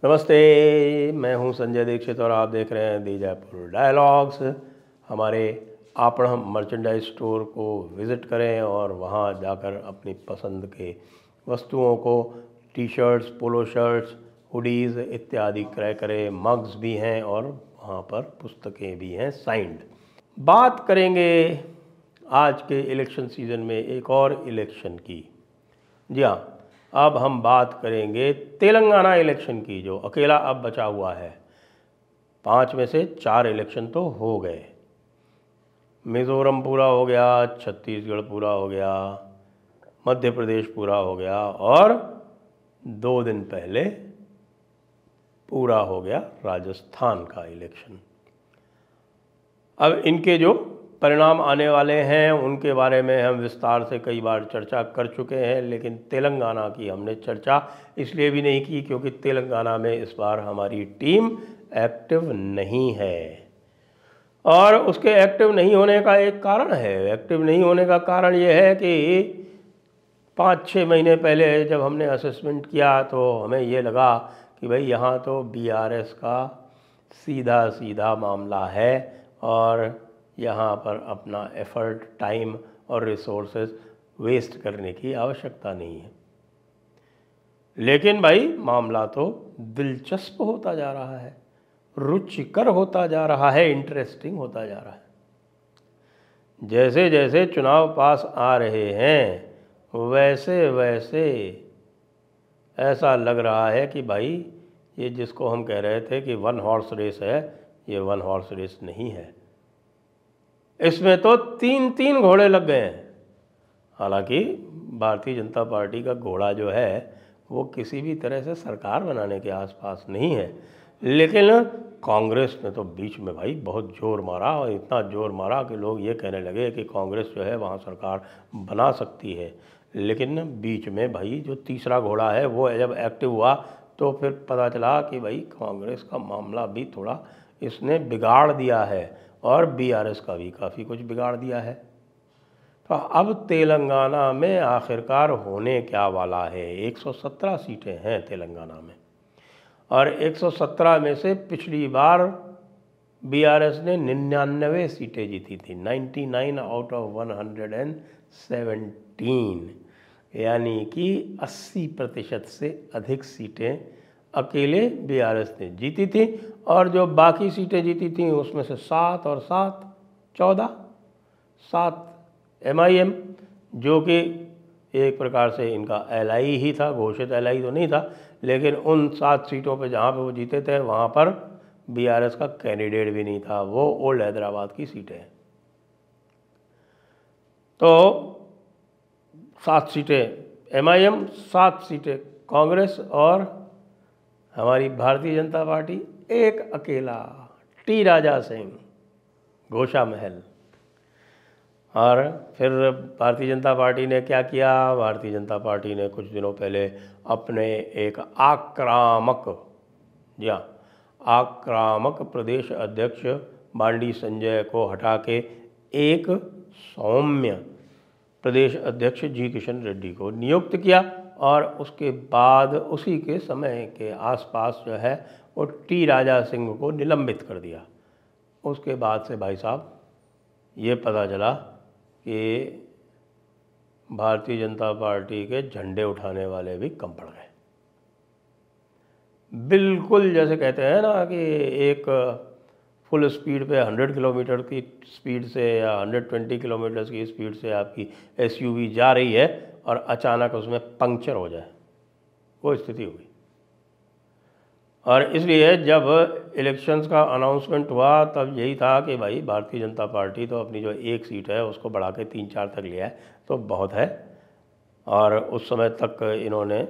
नमस्ते, मैं हूं संजय दीक्षित और आप देख रहे हैं दी जयपुर डायलॉग्स। हमारे आपण मर्चेंडाइज स्टोर को विज़िट करें और वहां जाकर अपनी पसंद के वस्तुओं को टी शर्ट्स, पोलो शर्ट्स, हुडीज़ इत्यादि क्रय करें। मग्स भी हैं और वहां पर पुस्तकें भी हैं साइंड। बात करेंगे आज के इलेक्शन सीज़न में एक और इलेक्शन की। जी हाँ, अब हम बात करेंगे तेलंगाना इलेक्शन की, जो अकेला अब बचा हुआ है। 5 में से 4 इलेक्शन तो हो गए। मिज़ोरम पूरा हो गया, छत्तीसगढ़ पूरा हो गया, मध्य प्रदेश पूरा हो गया और 2 दिन पहले पूरा हो गया राजस्थान का इलेक्शन। अब इनके जो परिणाम आने वाले हैं उनके बारे में हम विस्तार से कई बार चर्चा कर चुके हैं, लेकिन तेलंगाना की हमने चर्चा इसलिए भी नहीं की क्योंकि तेलंगाना में इस बार हमारी टीम एक्टिव नहीं है। और उसके एक्टिव नहीं होने का एक कारण है। एक्टिव नहीं होने का कारण ये है कि 5-6 महीने पहले जब हमने असेसमेंट किया तो हमें ये लगा कि भाई यहाँ तो बीआरएस का सीधा सीधा मामला है और यहाँ पर अपना एफर्ट, टाइम और रिसोर्सेज वेस्ट करने की आवश्यकता नहीं है। लेकिन भाई मामला तो दिलचस्प होता जा रहा है, रुचिकर होता जा रहा है, इंटरेस्टिंग होता जा रहा है। जैसे जैसे चुनाव पास आ रहे हैं वैसे वैसे ऐसा लग रहा है कि भाई ये जिसको हम कह रहे थे कि 1 हॉर्स रेस है, ये 1 हॉर्स रेस नहीं है। इसमें तो 3-3 घोड़े लग गए हैं। हालांकि भारतीय जनता पार्टी का घोड़ा जो है वो किसी भी तरह से सरकार बनाने के आसपास नहीं है, लेकिन कांग्रेस ने तो बीच में भाई बहुत जोर मारा और इतना जोर मारा कि लोग ये कहने लगे कि कांग्रेस जो है वहाँ सरकार बना सकती है। लेकिन बीच में भाई जो तीसरा घोड़ा है वो जब एक्टिव हुआ तो फिर पता चला कि भाई कांग्रेस का मामला भी थोड़ा इसने बिगाड़ दिया है और बीआरएस का भी काफ़ी कुछ बिगाड़ दिया है। तो अब तेलंगाना में आखिरकार होने क्या वाला है। 117 सीटें हैं तेलंगाना में और 117 में से पिछली बार बीआरएस ने 99 सीटें जीती थी, 99 आउट ऑफ 117, यानी कि 80% से अधिक सीटें अकेले बीआरएस ने जीती थी। और जो बाकी सीटें जीती थी उसमें से 7 और 7 14, 7 एमआईएम, जो कि एक प्रकार से इनका एलआई ही था, घोषित एलआई तो नहीं था, लेकिन उन 7 सीटों पे जहाँ पे वो जीते थे वहाँ पर बीआरएस का कैंडिडेट भी नहीं था, वो ओल्ड हैदराबाद की सीटें हैं। तो 7 सीटें एमआईएम, 7 सीटें कांग्रेस और हमारी भारतीय जनता पार्टी एक अकेला टी राजा सिंह, घोषा महल। और फिर भारतीय जनता पार्टी ने क्या किया? भारतीय जनता पार्टी ने कुछ दिनों पहले अपने एक आक्रामक, जी हाँ, आक्रामक प्रदेश अध्यक्ष बांडी संजय को हटा के एक सौम्य प्रदेश अध्यक्ष जी किशन रेड्डी को नियुक्त किया और उसके बाद उसी के समय के आसपास जो है वो टी राजा सिंह को निलंबित कर दिया। उसके बाद से भाई साहब ये पता चला कि भारतीय जनता पार्टी के झंडे उठाने वाले भी कम पड़ गए। बिल्कुल जैसे कहते हैं ना कि एक फुल स्पीड पे 100 किलोमीटर की स्पीड से या 120 किलोमीटर की स्पीड से आपकी एसयूवी जा रही है और अचानक उसमें पंक्चर हो जाए, वो स्थिति हुई। और इसलिए जब इलेक्शंस का अनाउंसमेंट हुआ तब यही था कि भाई भारतीय जनता पार्टी तो अपनी जो एक सीट है उसको बढ़ा के 3-4 तक लिया है तो बहुत है। और उस समय तक इन्होंने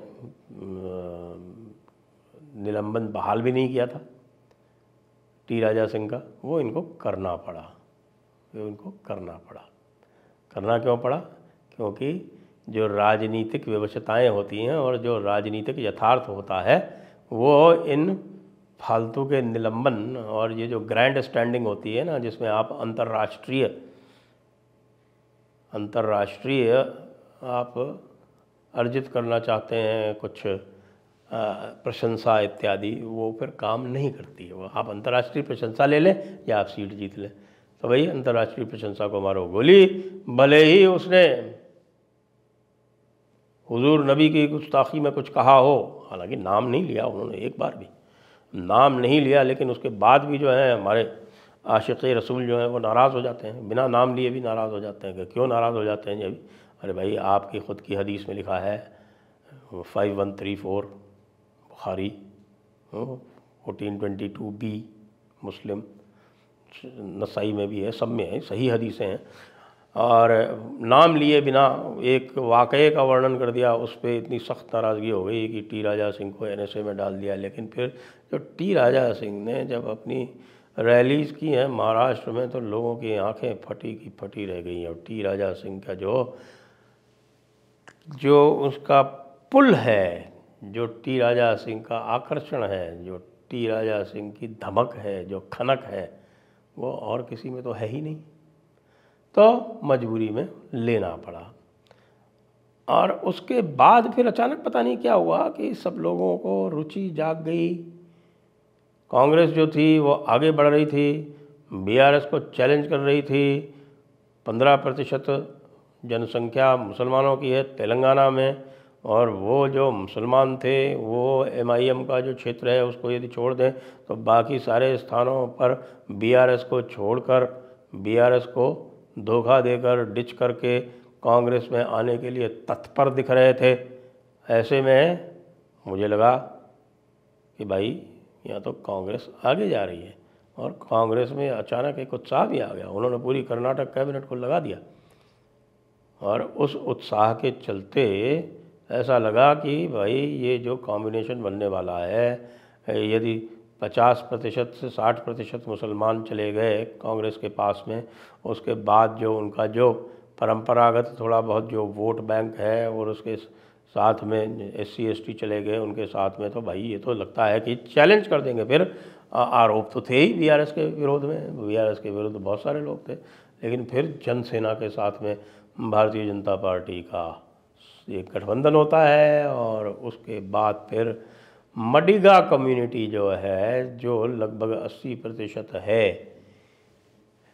निलंबन बहाल भी नहीं किया था टी राजा सिंह का, वो इनको करना पड़ा। करना क्यों पड़ा? क्योंकि जो राजनीतिक विवशताएँ होती हैं और जो राजनीतिक यथार्थ होता है वो इन फालतू के निलंबन और ये जो ग्रैंड स्टैंडिंग होती है ना, जिसमें आप अंतर्राष्ट्रीय आप अर्जित करना चाहते हैं कुछ प्रशंसा इत्यादि वो फिर काम नहीं करती है। वो आप अंतर्राष्ट्रीय प्रशंसा ले लें या आप सीट जीत लें, तो भाई अंतर्राष्ट्रीय प्रशंसा को मारो गोली, भले ही उसने हुजूर नबी की गुस्ताखी में कुछ कहा हो, हालांकि नाम नहीं लिया उन्होंने, एक बार भी नाम नहीं लिया, लेकिन उसके बाद भी जो है हमारे आशिक़ रसूल जो हैं वो नाराज़ हो जाते हैं, बिना नाम लिए भी नाराज़ हो जाते हैं। कि क्यों नाराज़ हो जाते हैं जी? अरे भाई आपकी ख़ुद की हदीस में लिखा है 5134 बुखारी, 1422b मुस्लिम, नसाई में भी है, सब में है, सही हदीसें हैं। और नाम लिए बिना एक वाक़ये का वर्णन कर दिया, उस पर इतनी सख्त नाराज़गी हो गई कि टी राजा सिंह को NSA में डाल दिया। लेकिन फिर जो टी राजा सिंह ने जब अपनी रैलीज़ की हैं महाराष्ट्र में, तो लोगों की आंखें फटी की फटी रह गई हैं। और टी राजा सिंह का जो उसका पुल है, जो टी राजा सिंह का आकर्षण है, जो टी राजा सिंह की धमक है, जो खनक है, वो और किसी में तो है ही नहीं। तो मजबूरी में लेना पड़ा। और उसके बाद फिर अचानक पता नहीं क्या हुआ कि सब लोगों को रुचि जाग गई। कांग्रेस जो थी वो आगे बढ़ रही थी, BRS को चैलेंज कर रही थी। 15% जनसंख्या मुसलमानों की है तेलंगाना में, और वो जो मुसलमान थे वो MIM का जो क्षेत्र है उसको यदि छोड़ दें तो बाकी सारे स्थानों पर BRS को छोड़कर, BRS को धोखा देकर, डिच करके कांग्रेस में आने के लिए तत्पर दिख रहे थे। ऐसे में मुझे लगा कि भाई यहाँ तो कांग्रेस आगे जा रही है। और कांग्रेस में अचानक एक उत्साह भी आ गया, उन्होंने पूरी कर्नाटक कैबिनेट को लगा दिया। और उस उत्साह के चलते ऐसा लगा कि भाई ये जो कॉम्बिनेशन बनने वाला है, यदि 50% से 60% मुसलमान चले गए कांग्रेस के पास में, उसके बाद जो उनका जो परंपरागत थोड़ा बहुत जो वोट बैंक है और उसके साथ में SC ST चले गए उनके साथ में, तो भाई ये तो लगता है कि चैलेंज कर देंगे। फिर आरोप तो थे ही BRS के विरोध में, BRS के विरुद्ध बहुत सारे लोग थे, लेकिन फिर जनसेना के साथ में भारतीय जनता पार्टी का एक गठबंधन होता है। और उसके बाद फिर मडिगा कम्युनिटी जो है, जो लगभग 80% है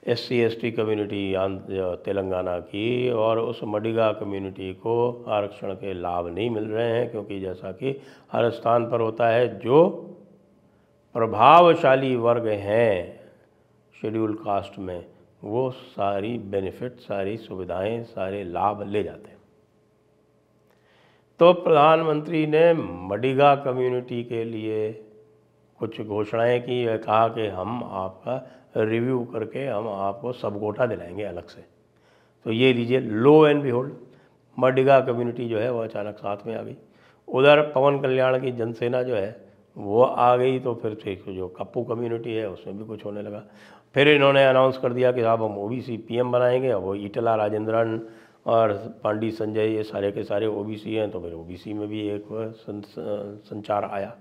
SC ST कम्युनिटी तेलंगाना की, और उस मडिगा कम्युनिटी को आरक्षण के लाभ नहीं मिल रहे हैं, क्योंकि जैसा कि हर स्थान पर होता है, जो प्रभावशाली वर्ग हैं शेड्यूल कास्ट में, वो सारी बेनिफिट, सारी सुविधाएं, सारे लाभ ले जाते हैं। तो प्रधानमंत्री ने मडिगा कम्युनिटी के लिए कुछ घोषणाएं की, कहा कि हम आपका रिव्यू करके हम आपको सब कोटा दिलाएंगे अलग से। तो ये लीजिए, लो एंड बिहोल्ड, मडिगा कम्युनिटी जो है वो अचानक साथ में आ गई। उधर पवन कल्याण की जनसेना जो है वो आ गई, तो फिर जो कप्पू कम्युनिटी है उसमें भी कुछ होने लगा। फिर इन्होंने अनाउंस कर दिया कि साहब हम OBC PM बनाएंगे। अब वो ईटला राजेंद्रन और पांडी संजय ये सारे के सारे OBC हैं, तो फिर OBC में भी एक संचार आया।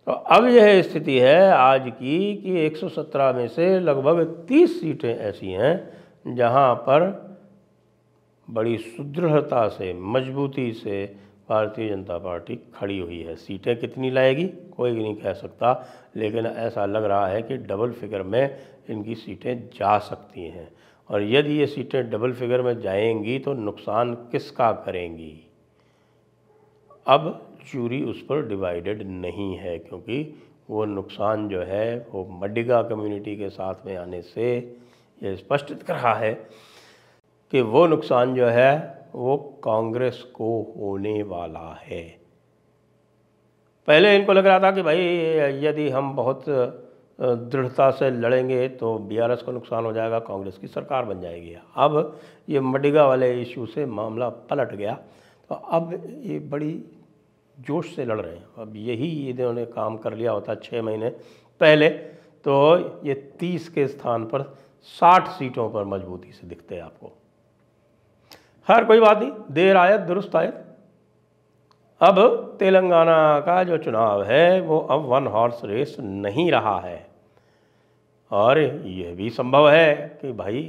तो अब यह स्थिति है आज की कि 117 में से लगभग 30 सीटें ऐसी हैं जहां पर बड़ी सुदृढ़ता से, मजबूती से भारतीय जनता पार्टी खड़ी हुई है। सीटें कितनी लाएगी कोई भी नहीं कह सकता, लेकिन ऐसा लग रहा है कि डबल फिगर में इनकी सीटें जा सकती हैं। और यदि ये सीटें डबल फिगर में जाएंगी तो नुकसान किसका करेंगी? अब ज्यूरी उस पर डिवाइडेड नहीं है, क्योंकि वो नुकसान जो है वो मडिगा कम्युनिटी के साथ में आने से ये स्पष्ट दिख रहा है कि वो नुकसान जो है वो कांग्रेस को होने वाला है। पहले इनको लग रहा था कि भाई यदि हम बहुत दृढ़ता से लड़ेंगे तो BRS को नुकसान हो जाएगा, कांग्रेस की सरकार बन जाएगी। अब ये मडिगा वाले इशू से मामला पलट गया, तो अब ये बड़ी जोश से लड़ रहे हैं। अब यही इन्होंने काम कर लिया होता 6 महीने पहले, तो ये 30 के स्थान पर 60 सीटों पर मजबूती से दिखते हैं आपको। खैर कोई बात नहीं, देर आयत दुरुस्त आयत। अब तेलंगाना का जो चुनाव है वो अब 1 हॉर्स रेस नहीं रहा है, और यह भी संभव है कि भाई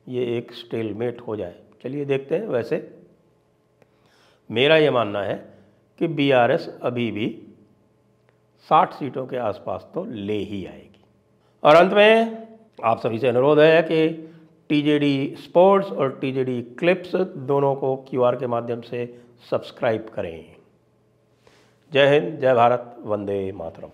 ये एक स्टेलमेट हो जाए। चलिए देखते हैं। वैसे मेरा ये मानना है कि बीआरएस अभी भी 60 सीटों के आसपास तो ले ही आएगी। और अंत में आप सभी से अनुरोध है कि टीजेडी स्पोर्ट्स और टीजेडी क्लिप्स दोनों को क्यूआर के माध्यम से सब्सक्राइब करें। जय हिंद, जय भारत, वंदे मातरम।